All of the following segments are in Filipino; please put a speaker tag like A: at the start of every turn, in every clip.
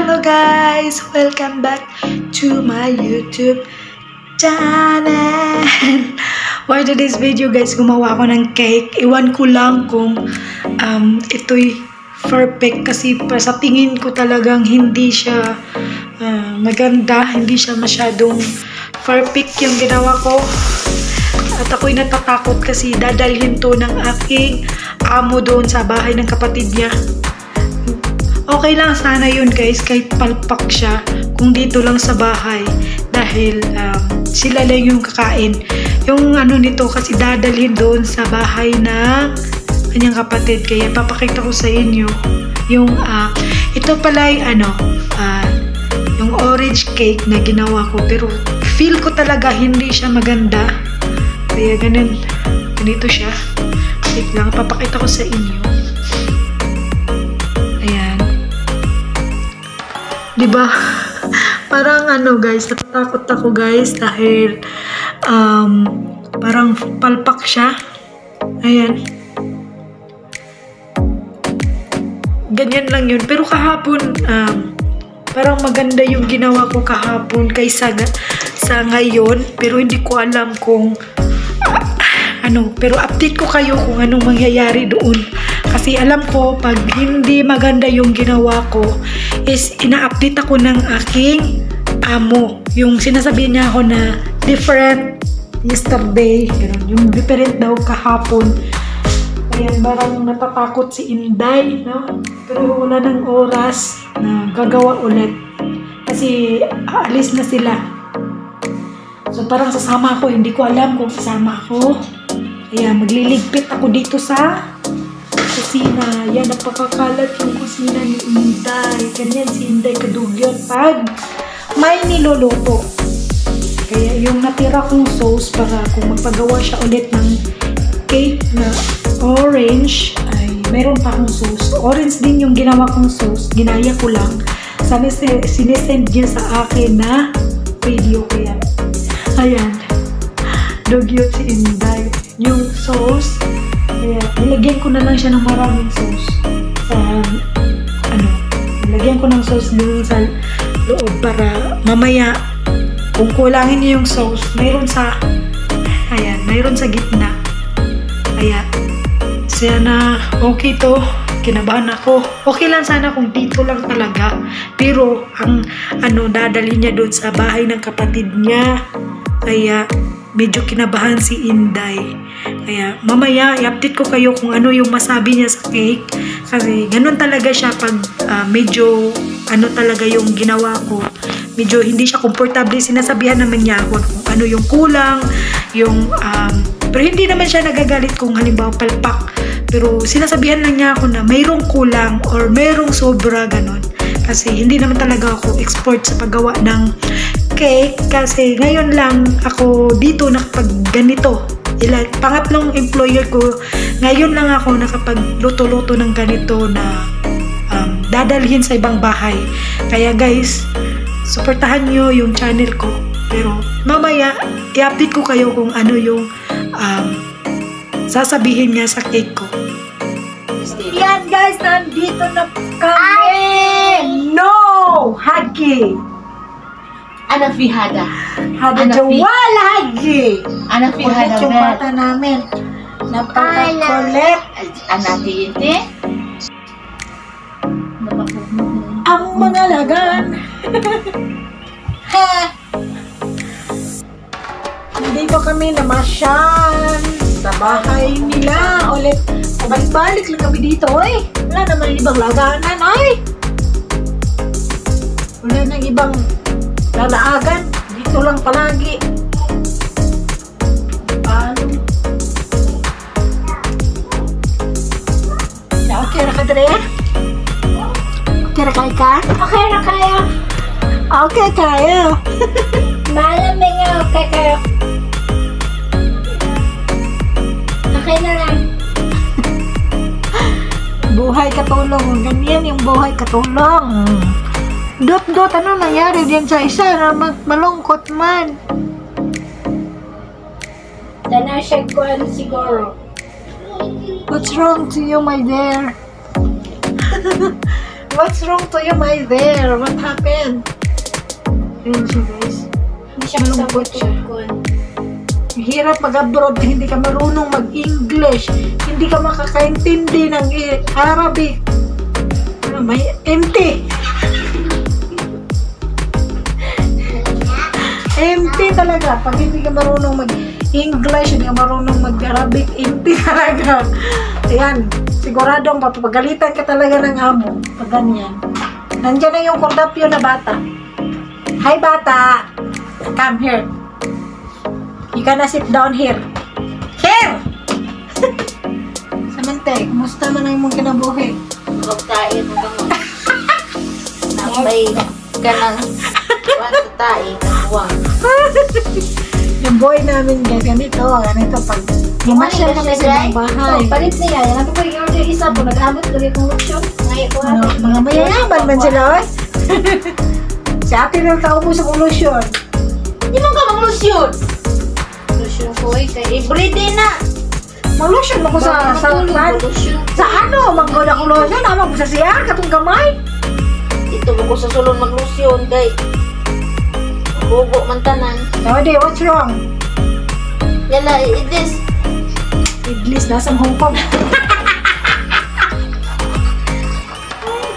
A: Hello guys! Welcome back to my YouTube channel! For today's video guys, gumawa ako ng cake. Iwan ko lang kung ito'y perfect kasi sa tingin ko talagang hindi siya maganda. Hindi siya masyadong perfect yung ginawa ko. At ako'y natatakot kasi dadalhin to ng aking amo doon sa bahay ng kapatid niya. Okay lang sana yun guys, kahit palpak siya kung dito lang sa bahay dahil sila lang yung kakain. Yung ano nito kasi dadalhin doon sa bahay ng kanyang kapatid, kaya papakita ko sa inyo yung ito pala yung yung orange cake na ginawa ko, pero feel ko talaga hindi siya maganda, kaya ganito siya. Wait lang, papakita ko sa inyo. Diba? Parang guys, natatakot ako guys dahil parang palpak siya. Ayan. Ganyan lang yun. Pero kahapon, parang maganda yung ginawa ko kahapon kaysa sa ngayon. Pero hindi ko alam kung pero update ko kayo kung anong mangyayari doon. Kasi alam ko, pag hindi maganda yung ginawa ko, is ina-update ako ng aking amo. Yung sinasabihin niya ako na different yesterday, yung different daw kahapon. Ayan, parang natatakot si Inday, no? Pero wala ng oras na gagawa ulit. Kasi aalis na sila. So parang sasama ako, hindi ko alam kung sasama ako. Ayan, magliligpit ako dito sa kusina. Yan, napakakalat yung kusina ni Inday. Ganyan si Inday kadugyan pag may niluluto. Kaya yung natira kong sauce para kung magpagawa siya ulit ng cake na orange, ay meron pa akong sauce. Orange din yung ginawa kong sauce. Ginaya ko lang. Sinesend niya sa akin na video. Kaya, ayan. Dugyot si Inday. Yung sauce, kaya nilagyan ko na lang siya ng maraming sauce sa nilagyan ko ng sauce doon sa loob para mamaya kung kulangin niya yung sauce, mayroon sa gitna. Kaya sana okay to. Kinabahan ako. Okay lang sana kung dito lang talaga, pero ang dadali niya doon sa bahay ng kapatid niya, kaya medyo kinabahan si Inday. Kaya mamaya i-update ko kayo kung ano yung masabi niya sa cake. Kasi ganun talaga siya pag medyo talaga yung ginawa ko. Medyo hindi siya komportable. Sinasabihan naman niya ako kung ano yung kulang. Pero hindi naman siya nagagalit kung halimbawa palpak. Pero sinasabihan lang niya ako na mayroong kulang or mayroong sobra, ganun. Kasi hindi naman talaga ako expert sa paggawa ng cake, kasi ngayon lang ako dito nakapag ganito. Pangatlong employer ko, ngayon lang ako nakapagluto-luto ng ganito na dadalhin sa ibang bahay. Kaya guys, suportahan nyo yung channel ko. Pero mamaya i-update ko kayo kung ano yung sasabihin niya sa cake ko. Yan guys, nandito na kami. No! Hagi!
B: Ana fi hada.
A: Hada jawal hagi.
B: Ana fi hada.
A: Yung bata namin. Napaka-kulit.
B: Ana fi inte.
A: Ang mga lagan. Hindi pa kami namasyal sa bahay nila. Ulit, balik lang kami dito, eh. Wala naman ibang laganan, ay. Wala nang ibang lalaagan. Dito lang palagi. Paano? Okay na ka, Dre? Okay na ka? Okay na kayo. Okay kayo.
B: Malamig nga okay kayo. Okay na lang.
A: Buhay katulong. Ganyan yung buhay katulong. Dot, ano nangyari din sa isa na malungkot man?
B: Tana siya kuhan siguro.
A: What's wrong to you, my dear? What's wrong to you, my there? What happened? Ayun siya, guys.
B: Hindi siya
A: Malungkot
B: kasabot
A: siya.
B: ko.
A: Hirap mag-abroad, hindi ka marunong mag-English, hindi ka makakaintindi ng Arabic. Ano, may empty. Empty talaga. Pag hindi ka marunong mag-English, hindi ka marunong mag-Arabic, empty talaga. Ayan, siguradong papagalitan ka talaga ng amo. Pag ganyan. Nandiyan na yung kordapyo na bata. Hi, bata! Come here. You gonna sit down here. Here! Samantay, kumusta man ang imong kinabuhi?
B: Huwag tayo ng gamot. Nabay ka ng kuwan sa tayo ng buwang.
A: Yung boy namin ganito pag lumasyal kami sa ibang bahay.
B: Oh, palit na yan. Ano pa yung order isa po? Nag-abot ko rin ng lotion. Ngayon ko
A: Ano, mga mayayaman man sila, oy. Sa akin lang kaubos ang lotion.
B: Hindi mo ka mag-lotion. Lotion ko eh. Kaya everyday na.
A: Mag-lotion mo ko sa
B: lotion.
A: sa ano, mag-goda ko lotion, naman ko sa siyar, katong gamay.
B: Dito mo ko sa sulon mag-lotion. Kay bubo man tanan.
A: Saudi, what's wrong?
B: Yala, this.
A: Iblis, nasa Hong Kong.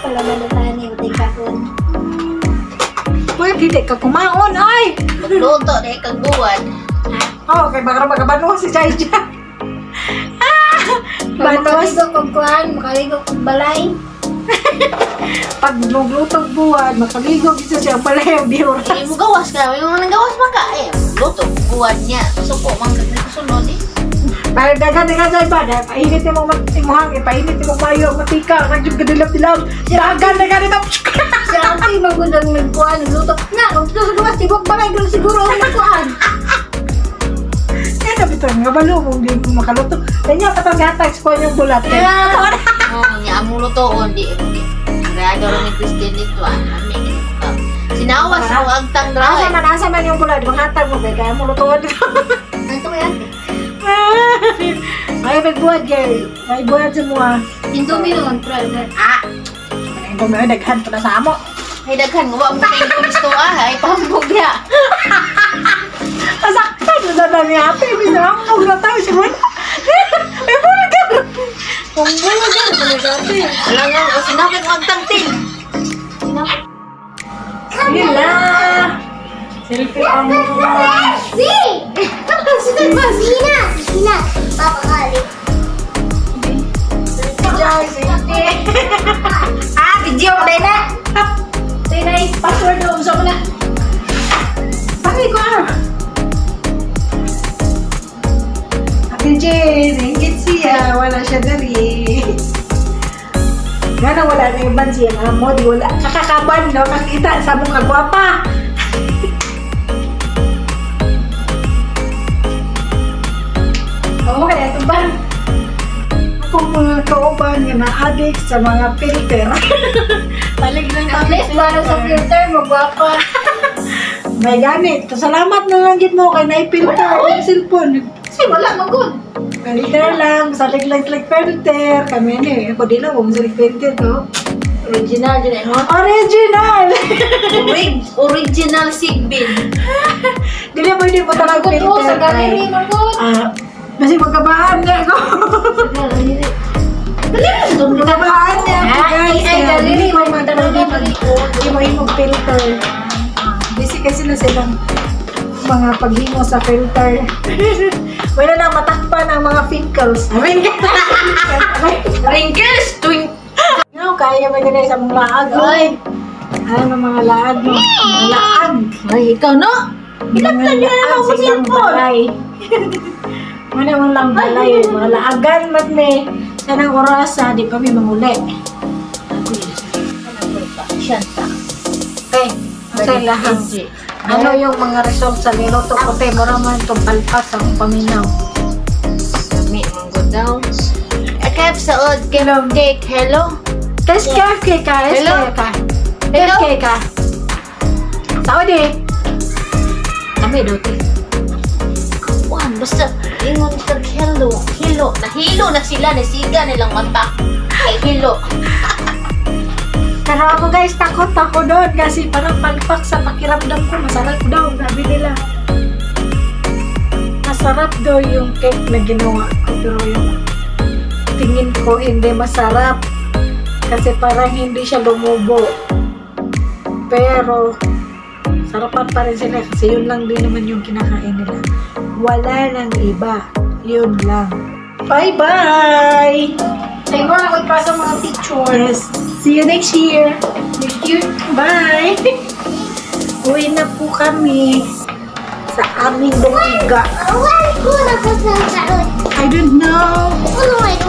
B: Pala malutahan yung tingkakon.
A: Uy, hindi ka kumaon, ay!
B: Magluto na ikang buwan.
A: Oh, kay baka magabano si Jai Jai. Banos.
B: Makaligo kong kuhan, makaligo kong balay.
A: Pag naglutong buwan, makaligo isa siya pala yung bihura.
B: Eh, mo gawas ka. May mga nagawas man ka. Eh, luto. Buwan niya. Suko, mga kasunod eh.
A: Para dagan Jai ba? Painit mo matimuhang, painit mo mayo, matika, kadyong kadilap-dilap. Dagan ito.
B: Si auntie, magundang nagkuhan, luto. Na, kung gusto sa gawas, tibok balay, gano'n siguro ang nagkuhan.
A: Kaya sabi ito, nga balo, kung di mo makaluto. Kanya pa itong gatax ko yung bulat.
B: Kaya, niya ang lutoon, di. Grado rin ni Christine dito, sinawas mo ang tangdra.
A: Asa man yung bulat, mangatag mo, kaya mo lutoan dito.
B: Ito mo yan.
A: May magbuhat, Gary. May buhat sa mga.
B: Indomie naman, brother.
A: Ito may daghan pa na sa amo.
B: Ay, daghan mo, ang mga yung gusto ay pambog niya.
A: Masaktan mo sa dami ate. Bisa lang mo na tayo si Juan. May bulagan. Ang bulagan. Ate.
B: Alangan, o sinapit mo ang tangting.
A: Sila. Selfie ang mga.
B: Sina. Papakali.
A: Jai, selfie.
B: Video mo na. Ito na yung password mo. Gusto mo na.
A: Bakit ko Ate Jane, ringkit siya. Wala siya dari. Gana wala na yung ban siya. Amo, di wala. Kakakaban, no? Kakita sa mong kagwapa. Oo, kaya ito ba? Ako mga kauban nga na-addict sa mga filter. Talig lang
B: At least, parang sa filter, magwapa.
A: May ganit. Salamat na lang gid mo kay na-filter yung cellphone.
B: Kasi wala magod.
A: Filter lang, salig lang filter. Kami ni, ako din lang, kung salig filter to.
B: Original dyan eh, no?
A: Original!
B: Original Sigbin.
A: Dili mo hindi mo talagang
B: Magod
A: filter.
B: mo, sa gallery, magod.
A: Kasi magkabahan nga ako. Magkabahan niya ako guys.
B: Ay, gallery,
A: Hindi ko
B: may
A: madalagi hindi mo himog filter. Busy kasi na silang mga paghimo sa filter. Wala nang matakpan ang mga pickles.
B: Wrinkles, twink.
A: No, kaya ba ganyan sa mga laag? Oy! Ano mga laag mo? Mga laag.
B: Ay, ikaw no?
A: Mga laag sa ilang balay. Mana man lang balay. Mga laagan mat me. Sanang orasa, di pa may manguli.
B: Shanta.
A: Okay, sa lahang. Ano yung mga result sa niloto ko? Te, mura man itong palpas sa akong paminaw.
B: Kami, manggod daw. Akap sa odd cake. Hello?
A: SKFK ka,
B: Hello?
A: SKFK ka.
B: Hello?
A: SKFK ka. Saudi.
B: Kami, Doti. Kawan, basta ingon kag hello. Nahilo na sila, nasiga nilang mata. Ay, hello.
A: Pero ako guys, takot ako doon kasi parang palpak sa pakiramdam ko. Masarap daw, sabi nila. Masarap daw yung cake na ginawa ko. Pero yung tingin ko hindi masarap. Kasi parang hindi siya lumubo. Pero sarapan pa rin sila kasi yun lang din naman yung kinakain nila. Wala nang iba. Yun lang. Bye-bye!
B: Ay, mo ako pa sa mga pictures.
A: Yes. See you next year.
B: Thank you.
A: Bye! Uwi na po kami sa aming lumiga.
B: Why ko na sa
A: I don't know.
B: Wait.